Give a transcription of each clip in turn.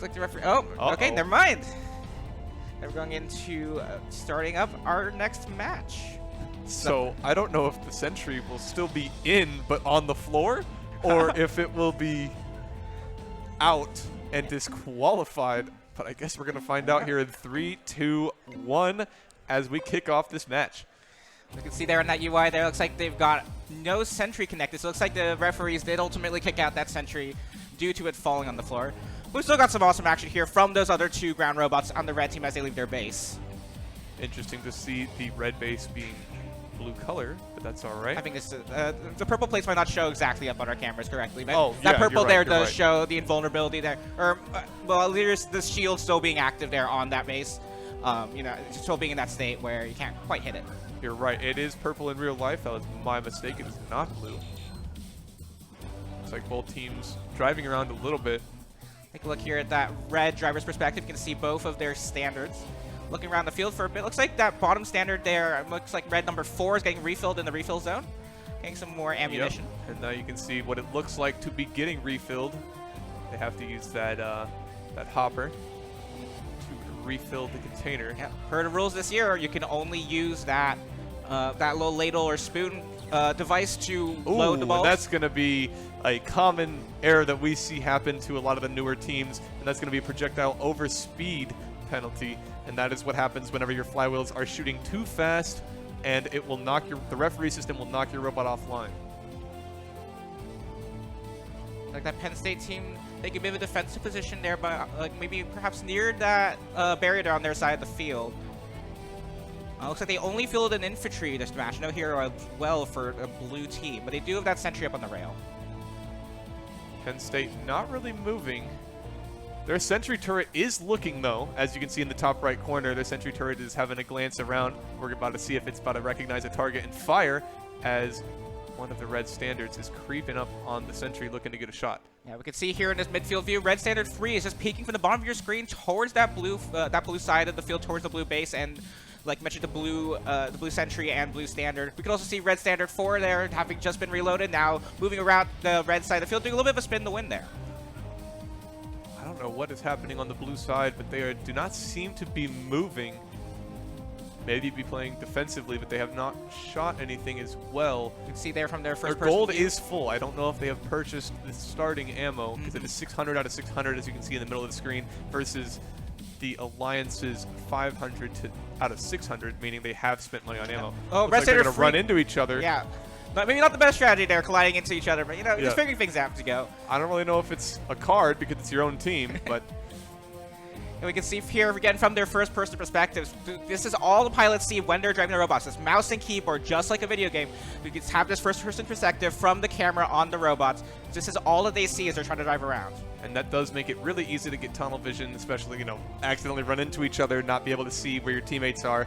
Looks like the referee. Oh, okay, never mind. Now we're going into starting up our next match. So I don't know if the sentry will still be in but on the floor, or if it will be out and disqualified. But I guess we're going to find out here in 3, 2, 1 as we kick off this match. You can see there in that UI there, looks like they've got no sentry connected. So it looks like the referees did ultimately kick out that sentry due to it falling on the floor. We've still got some awesome action here from those other 2 ground robots on the red team as they leave their base. Interesting to see the red base being blue color, but that's all right. I think this the purple plates might not show exactly up on our cameras correctly, but oh, that yeah, purple there does right. show the invulnerability there. Or, well, there's the shield still being active there on that base. You know, it's still being in that state where you can't quite hit it. You're right. It is purple in real life. That was my mistake. It is not blue. Looks like both teams driving around a little bit. Take a look here at that red driver's perspective. You can see both of their standards. Looking around the field for a bit. Looks like that bottom standard there, looks like red number 4 is getting refilled in the refill zone. Getting some more ammunition. Yep. And now you can see what it looks like to be getting refilled. They have to use that that hopper to refill the container. Yeah. Per the rules this year, you can only use that that little ladle or spoon device to load the balls. And that's going to be a common error that we see happen to a lot of the newer teams, and that's going to be a projectile overspeed penalty, and that is what happens whenever your flywheels are shooting too fast, and it will knock the referee system will knock your robot offline. Like that Penn State team, they could be in a defensive position there, but like maybe perhaps near that barrier there on their side of the field. Looks like they only fielded an infantry this match. No hero as well for a blue team, but they do have that sentry up on the rail. Penn State not really moving. Their sentry turret is looking, though. As you can see in the top right corner, their sentry turret is having a glance around. We're about to see if it's about to recognize a target and fire as one of the red standards is creeping up on the sentry looking to get a shot. Yeah, we can see here in this midfield view, red standard 3 is just peeking from the bottom of your screen towards that blue side of the field, towards the blue base, and like mentioned, the blue sentry and blue standard. We can also see red standard 4 there, having just been reloaded, now moving around the red side of the field, doing a little bit of a spin to win there. I don't know what is happening on the blue side, but they do not seem to be moving. Maybe be playing defensively, but they have not shot anything as well. You can see there from their first Their gold is full. I don't know if they have purchased the starting ammo, because it is 600 out of 600, as you can see in the middle of the screen, versus the Alliance's 500 out of 600, meaning they have spent money on ammo. Oh, Looks like they're going to run into each other. Yeah. But maybe not the best strategy there, colliding into each other, but you know, just figuring things out as you go. I don't really know if it's a card because it's your own team, but... And we can see here again from their first-person perspectives, this is all the pilots see when they're driving the robots. This mouse and keyboard, just like a video game. We can have this first-person perspective from the camera on the robots. This is all that they see as they're trying to drive around. And that does make it really easy to get tunnel vision, especially, you know, accidentally run into each other, not be able to see where your teammates are.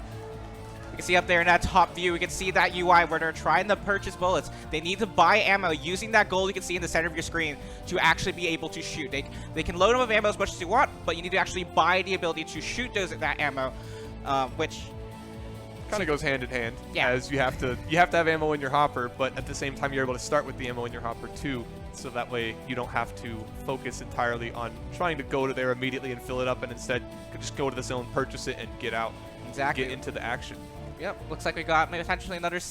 You can see up there in that top view, we can see that UI where they're trying to purchase bullets. They need to buy ammo using that gold you can see in the center of your screen to actually be able to shoot. They can load them with ammo as much as you want, but you need to actually buy the ability to shoot that ammo, which kind of goes hand in hand. Yeah. As you have to have ammo in your hopper, but at the same time you're able to start with the ammo in your hopper too, so that way you don't have to focus entirely on trying to go to there immediately and fill it up, and instead you can just go to the zone, purchase it, and get out. Exactly. Get into the action. Yep, looks like we got maybe potentially another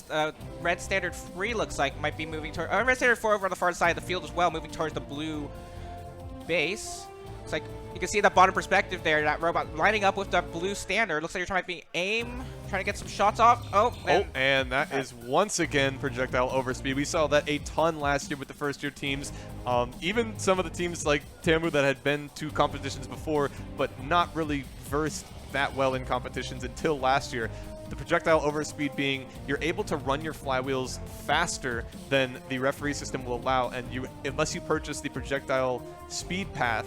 red standard 3 looks like might be moving toward red standard 4 over on the far side of the field as well, moving towards the blue base. Looks like you can see that bottom perspective there, that robot lining up with that blue standard. Looks like you're trying to get some shots off. And that is once again projectile overspeed. We saw that a ton last year with the first-year teams. Even some of the teams like Tamu that had been to competitions before, but not really versed that well in competitions until last year. The projectile overspeed being you're able to run your flywheels faster than the referee system will allow, and unless you purchase the projectile speed path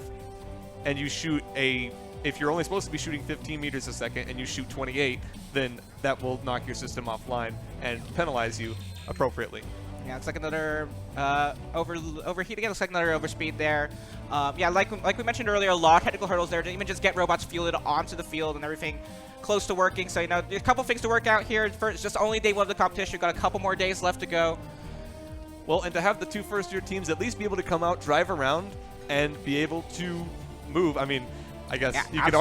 and you shoot if you're only supposed to be shooting 15 meters a second and you shoot 28, then that will knock your system offline and penalize you appropriately. Yeah, it's like another overheat again. Looks like another overspeed there. Yeah, like we mentioned earlier, a lot of technical hurdles there to even just get robots fielded onto the field and everything close to working. So, you know, there's a couple things to work out here. It's just only day 1 of the competition. We've got a couple more days left to go. Well, and to have the 2 first-year teams at least be able to come out, drive around, and be able to move. I mean, I guess Yeah, you could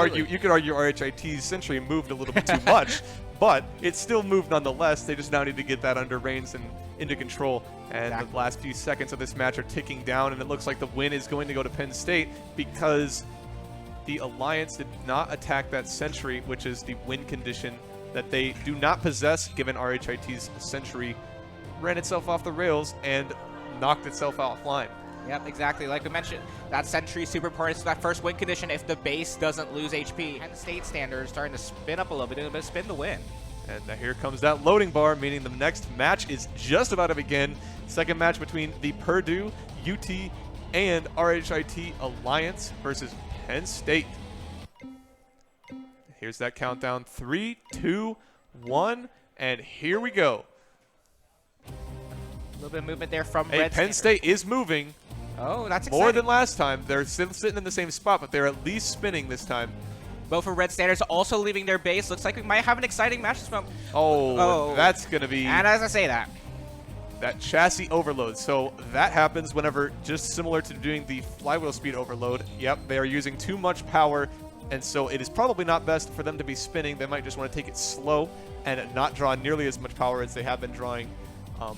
argue RHIT's Sentry moved a little bit too much, but it still moved nonetheless. They just now need to get that under reins and into control. And the last few seconds of this match are ticking down, and it looks like the win is going to go to Penn State because the Alliance did not attack that Sentry, which is the win condition that they do not possess, given RHIT's Sentry ran itself off the rails and knocked itself offline. Yep, exactly. Like we mentioned, that Sentry super important to that first win condition if the base doesn't lose HP. Penn State standard starting to spin up a little bit, doing a bit of spin to win. And here comes that loading bar, meaning the next match is just about to begin. Second match between the Purdue, UT, and RHIT Alliance versus Penn State. Here's that countdown. 3, 2, 1, and here we go. A little bit of movement there from Red Penn State is moving. Oh, that's exciting. More than last time. They're still sitting in the same spot, but they're at least spinning this time. Both for Red Standards also leaving their base. Looks like we might have an exciting match this moment. Oh, that's going to be... And as I say that chassis overload. So that happens whenever, just similar to doing the flywheel speed overload, yep, they are using too much power, and so it is probably not best for them to be spinning. They might just want to take it slow and not draw nearly as much power as they have been drawing,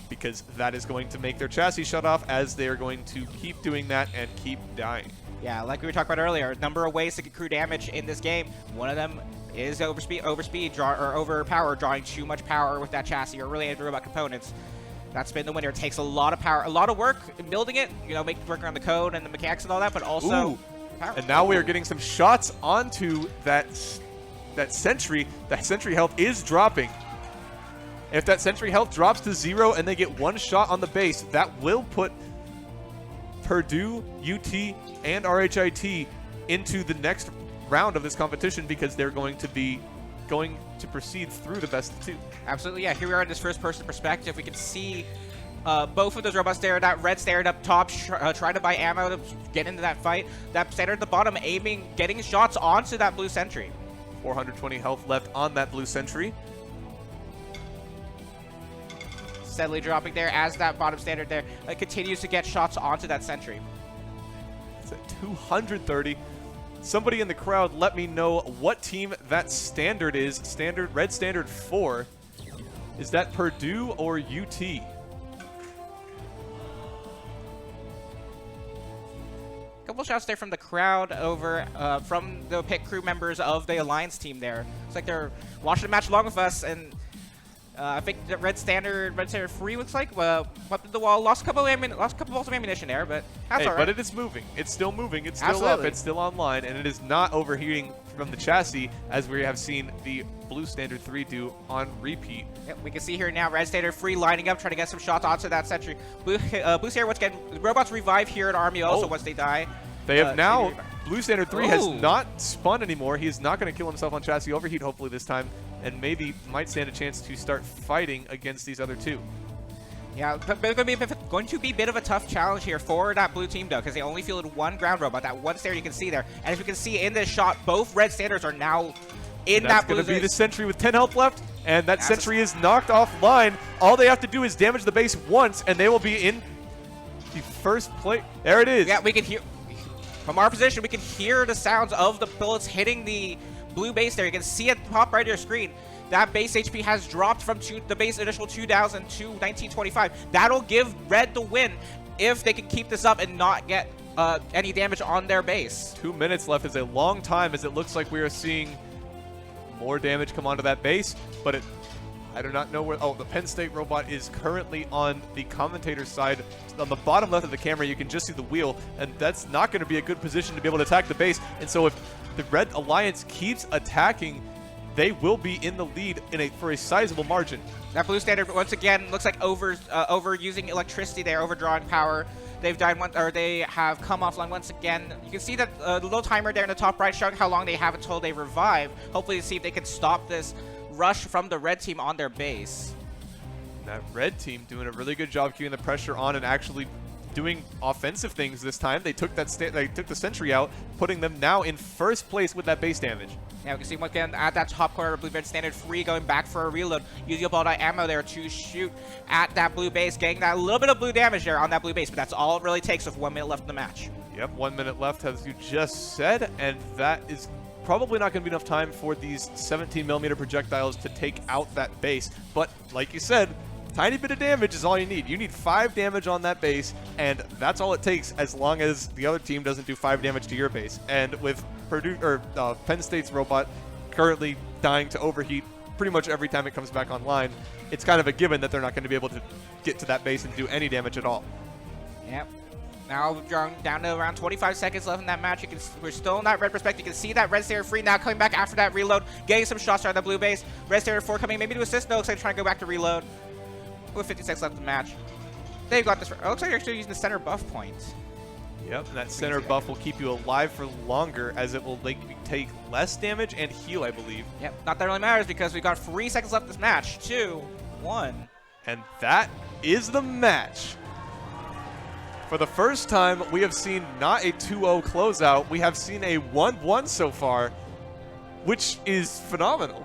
because that is going to make their chassis shut off, as they are going to keep doing that and keep dying. Yeah, like we were talking about earlier, a number of ways to accrue damage in this game. One of them is overpower, drawing too much power with that chassis or related robot components. That's been the winner. It takes a lot of power, a lot of work in building it, you know, making work around the code and the mechanics and all that, but also power. And now we are getting some shots onto that Sentry. That Sentry health is dropping. If that Sentry health drops to 0 and they get one shot on the base, that will put Purdue, UT, and RHIT into the next round of this competition, because they're going to proceed through the best of 2. Absolutely, yeah. Here we are in this first-person perspective. We can see both of those robots there. That Red Standard up top trying to buy ammo to get into that fight. That Standard at the bottom aiming, getting shots onto that Blue Sentry. 420 health left on that Blue Sentry. Steadily dropping there as that bottom Standard there continues to get shots onto that Sentry. It's at 230. Somebody in the crowd let me know what team that Standard is. Red Standard 4. Is that Purdue or UT? Couple shots there from the crowd over from the pit crew members of the Alliance team there. It's like they're watching the match along with us, and I think the Red Standard 3 looks like up to the wall. Lost a couple balls of ammunition there, but that's all right. But it is moving. It's still moving. It's still up. It's still online, and it is not overheating from the chassis, as we have seen the Blue Standard 3 do on repeat. Yep, we can see here now Red Standard 3 lining up, trying to get some shots onto that Sentry. Blue Standard once again. Robots revive here at Army also once they die. They have now. Blue Standard 3 has not spun anymore. He is not going to kill himself on chassis overheat, hopefully this time, and maybe might stand a chance to start fighting against these other 2. Yeah, but it's going to be a bit of a tough challenge here for that blue team, though, because they only fielded one ground robot. That one Standard you can see there. And as you can see in this shot, both Red Standards are now in that blue. That's going to be the Sentry with 10 health left, and that Sentry is knocked offline. All they have to do is damage the base once, and they will be in the first place. There it is. Yeah, we can hear, from our position, we can hear the sounds of the bullets hitting the blue base there. You can see at the top right of your screen. That base HP has dropped from the base initial 2,000 to 1925. That'll give Red the win if they can keep this up and not get any damage on their base. 2 minutes left is a long time, as it looks like we are seeing more damage come onto that base, but I do not know where. Oh, the Penn State robot is currently on the commentator's side. On the bottom left of the camera, you can just see the wheel, and that's not going to be a good position to be able to attack the base. And so if the Red Alliance keeps attacking, they will be in the lead for a sizable margin. That Blue Standard once again looks like over using electricity there, overdrawing power. They've died once, or they have come offline once again. You can see that the little timer there in the top right showing how long they have until they revive. Hopefully, to see if they can stop this rush from the Red team on their base. That Red team doing a really good job keeping the pressure on and actually doing offensive things this time. They took the Sentry out, putting them now in first place with that base damage. Yeah, we can see once again at that top corner, Blue Red Standard 3 going back for a reload. Using up all that ammo there to shoot at that blue base, getting that little bit of blue damage there on that blue base, but that's all it really takes with 1 minute left in the match. Yep, 1 minute left, as you just said, and that is probably not going to be enough time for these 17mm projectiles to take out that base. But like you said, tiny bit of damage is all you need. You need 5 damage on that base, and that's all it takes as long as the other team doesn't do 5 damage to your base. And with Purdue or Penn State's robot currently dying to overheat pretty much every time it comes back online, it's kind of a given that they're not going to be able to get to that base and do any damage at all. Yep. Now down to around 25 seconds left in that match. We're still in that red perspective. You can see that red Stater free now coming back after that reload, getting some shots out of the blue base. Red Stater 4 coming maybe to assist. No, looks like trying to go back to reload. With 50 seconds left in the match. They've got this. It looks like they're actually using the center buff point. Yep, and that center buff will keep you alive for longer, as it will make you take less damage and heal, I believe. Yep, not that really matters because we've got 3 seconds left in this match. 2, 1. And that is the match. For the first time, we have seen not a 2-0 closeout. We have seen a 1-1 so far, which is phenomenal.